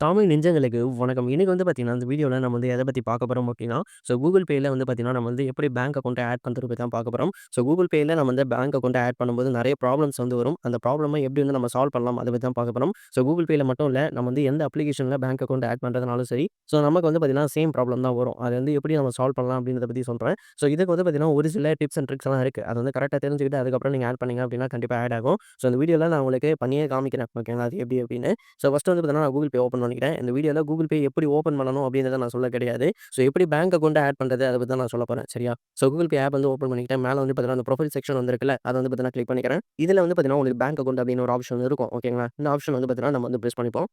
தமிழ் நெஞ்சங்களுக்கு வணக்கம். இன்னைக்கு வந்து பார்த்தீங்கன்னா, இந்த வீடியோல நம்ம வந்து எத பத்தி பார்க்க போறோம் அப்டின்னா, Google Payல வந்து பார்த்தீங்கன்னா, நம்ம வந்து எப்படி பேங்க் அக்கவுண்ட்ட ஆட் பண்றது பத்தி தான் பார்க்க போறோம். Google Payல நம்ம வந்து பேங்க் அக்கவுண்ட்ட ஆட் பண்ணும்போது நெறைய ப்ராப்ளம்ஸ் வந்து வரும். அந்த ப்ராப்ளம எப்படி வந்து நம்ம சால்வ் பண்ணலாம் அத பத்தி தான் பார்க்க போறோம். Google Payல மட்டும் இல்ல, நம்ம வந்து எந்த அப்ளிகேஷன்ல பேங்க் அக்கவுண்ட் ஆட் பண்றதுனாலும் சரி, நமக்கு வந்து பார்த்தீங்கன்னா, சேம் ப்ராப்ளம் தான் வரும். அத வந்து எப்படி நம்ம சால்வ் பண்ணலாம் அப்டின்றத பத்தி சொல்றேன். இதுக்கு வந்து பார்த்தீங்கன்னா, ஒரு சில டிப்ஸ் அண்ட் ட்ரிக்ஸ்லாம் இருக்கு. அத வந்து கரெக்ட்டா தெரிஞ்சுக்கிட்டு அதுக்கப்புறம் நீங்க ஆட் பண்ணீங்க அப்டின்னா, கண்டிப்பா ஆட் ஆகும். இந்த வீடியோல நான் உங்களுக்கு பண்ணியே காமிக்கிறேன். ஓகேங்களா? அது எப்படி அப்டின்னு. ஃபர்ஸ்ட் வந்து பார்த்தீங்கன்னா, நான் Google Pay ஓப்பன் பண்ணிக்கிறேன். இந்த வீடியோல Google Pay எப்படி ஓப்பன் பண்ணணும் அப்படின்றத நான் சொல்ல கிடையாது. எப்படி பேங்க் அக்கவுண்ட் ஆட் பண்றது அத பத்தி தான் நான் சொல்லப் போறேன். சரியா? Google Pay ஆப் வந்து ஓப்பன் பண்ணிக்கிட்டேன். மேல வந்து பார்த்தீங்கன்னா, அந்த ப்ரொஃபைல் செக்ஷன் வந்திருக்குல்ல, அத வந்து பார்த்தீங்கன்னா கிளிக் பண்ணிக்கிறேன். இதுல வந்து பார்த்தீங்கன்னா, உங்களுக்கு பேங்க் அக்கவுண்ட் அப்படின்னு ஒரு ஆப்ஷன் இருக்கும். ஓகேங்களா? இந்த ஆப்ஷன் வந்து பார்த்தீங்கன்னா, நம்ம வந்து பிரஸ் பண்ணிப்போம்.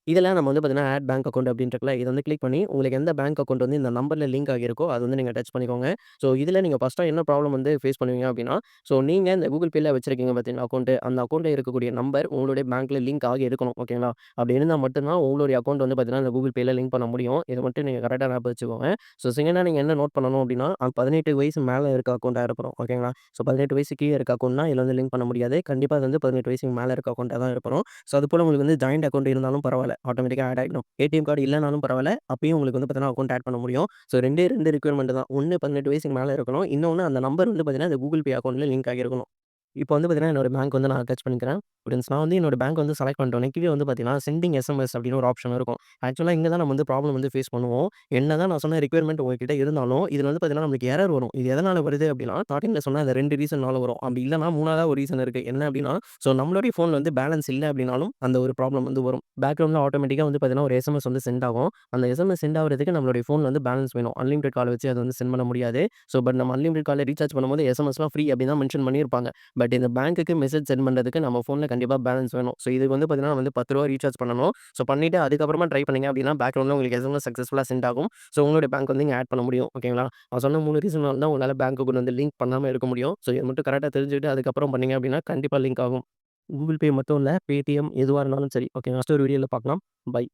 இதில நம்ம வந்து பார்த்தீங்கன்னா, ஆட் பேங்க் அக்கவுண்ட் அப்டின்னு இருக்குல்ல. இத வந்து கிளிக் பண்ணி, உங்களுக்கு எந்த பேங்க் அக்கவுண்ட் வந்து இந்த நம்பர்ல லிங்க் ஆகியிருக்கோ, அது வந்து நீங்க டச் பண்ணிக்கோங்க. இதில நீங்க ஃபர்ஸ்ட்டா என்ன ப்ராப்ளம் வந்து ஃபேஸ் பண்ணுவீங்க அப்டின்னா, நீங்க இந்த Google Payல வச்சிருக்கீங்க பார்த்தீங்களா அக்கவுண்ட், அந்த அக்கவுண்ட்ல இருக்கக்கூடிய நம்பர் உங்களுடைய பேங்க்ல லிங்க் ஆகி இருக்கணும். ஓகேங்களா? அப்டி இருந்தா மட்டும் தான் உங்களுடைய அக்கவுண்ட் வந்து பார்த்தீங்கன்னா, இந்த Google Payல லிங்க் பண்ண முடியும். இத மட்டும் நீங்க கரெக்ட்டா ஞாபகம் வச்சுக்கோங்க. செகண்டா நீங்க என்ன நோட் பண்ணணும் அப்டின்னா, 18 வயசு மேல இருக்க அக்கவுண்டா இருக்கணும். ஓகேங்களா? 18 வயசு கீழ இருக்க அக்கவுண்ட்னா, இதுல வந்து லிங்க் பண்ண முடியாது. கண்டிப்பா அது வந்து 18 வயசுக்கு மேல இருக்க அக்கவுண்டா தான் இருக்கணும். அதுபோல உங்களுக்கு வந்து ஜாயிண்ட் அக்கவுண்ட் இருந்தாலும் பரவால்ல. ஆட்டோமேட்டிக்கா ஆட் ஆயிடும். ஏடிஎம் கார்டு இல்லனாலும் பரவால்ல. அப்பயும் உங்களுக்கு வந்து பார்த்தீங்கன்னா, அக்கவுண்ட் ஆட் பண்ண முடியும். 2டே 2 ரிக்வயர்மென்ட் தான். ஒண்ணு 18 வயசுக்கு மேல இருக்கணும். இன்னொன்னு அந்த நம்பர் வந்து பார்த்தீங்கன்னா, இந்த Google Pay அக்கவுண்ட்ல லிங்க் ஆகியிருக்கணும். இப்போ வந்து பார்த்தீங்கன்னா, என்னோட பேங்க் வந்து நான் டச் பண்ணிக்கிறேன். ஃப்ரெண்ட்ஸ் நான் வந்து என்னோட பேங்க் வந்து செலக்ட் பண்ணிட்டோனே, கீழ வந்து பார்த்தீங்கன்னா, செண்டிங் எஸ்எம்எஸ் அப்படின்னு ஒரு ஆப்ஷன் இருக்கும். ஆக்சுவலா இங்க தான் நம்ம வந்து ப்ராப்ளம் வந்து ஃபேஸ் பண்ணுவோம். என்னதான் நான் சொன்ன ரிக்வயர்மென்ட் உங்ககிட்ட இருந்தாலும், இதுல வந்து பார்த்தீங்கன்னா, நம்மளுக்கு எரர் வரும். இது எதனால வருது அப்படின்னா, ஸ்டார்ட்டிங்ல சொன்ன அந்த 2 ரீசன்னால வரும். அப்படி இல்லன்னா 3வதா ஒரு ரீசன் இருக்கு. என்ன அப்படின்னா, நம்மளுடைய ஃபோன்ல வந்து பேலன்ஸ் இல்ல அப்படின்னாலும், அந்த ஒரு ப்ராப்ளம் வந்து வரும். பேக்கிரவுண்ட்ல ஆட்டோமேட்டிக்கா வந்து பார்த்தீங்கன்னா, ஒரு எஸ்எம்எஸ் வந்து சென்ட் ஆகும். அந்த எஸ்எம்எஸ் சென்ட் ஆகுறதுக்கு நம்மளுடைய ஃபோன்ல வந்து பேலன்ஸ் வேணும். அன்லிமிட்டட் கால் வச்சு அத வந்து சென்ட் பண்ண முடியாது. பட் நம்ம அன்லிமிட்டட் கால்ல ரீசார்ஜ் பண்ணும்போது எஸ்எம்எஸ்லாம் ஃப்ரீ அப்படின்னு தான் மென்ஷன் பண்ணியிருப்பாங்க. பட் இந்த பேங்க்குக்கு மெசேஜ் சென்ட் பண்றதுக்கு நம்ம ஃபோன்ல கண்டிப்பா பேலன்ஸ் வேணும். இதுக்கு வந்து பார்த்தீங்கன்னா, வந்து ரூ. 10 ரீசார்ஜ் பண்ணணும். பண்ணிட்டு அதுக்கப்புறமா ட்ரை பண்ணீங்க அப்படின்னா, பேக்கிரவுண்ட்ல உங்களுக்கு எஸ்எம்எஸ் சக்சஸ்ஃபுல்லா சென்ட் ஆகும். உங்களுடைய பேங்க் வந்து நீங்க ஆட் பண்ண முடியும். ஓகேங்களா? நான் சொன்ன 3 ரீசனால தான் உங்களால பேங்க் அக்கவுண்ட் வந்து லிங்க் பண்ணாம இருக்க முடியும். இத மட்டும் கரெக்ட்டா தெரிஞ்சுக்கிட்டு அதுக்கப்புறம் பண்ணீங்க அப்படின்னா, கண்டிப்பா லிங்க் ஆகும். Google Pay மட்டும் இல்ல, Paytm எதுவா இருந்தாலும் சரி. ஓகே. நெக்ஸ்ட் ஒரு வீடியோல பார்க்கலாம். பை.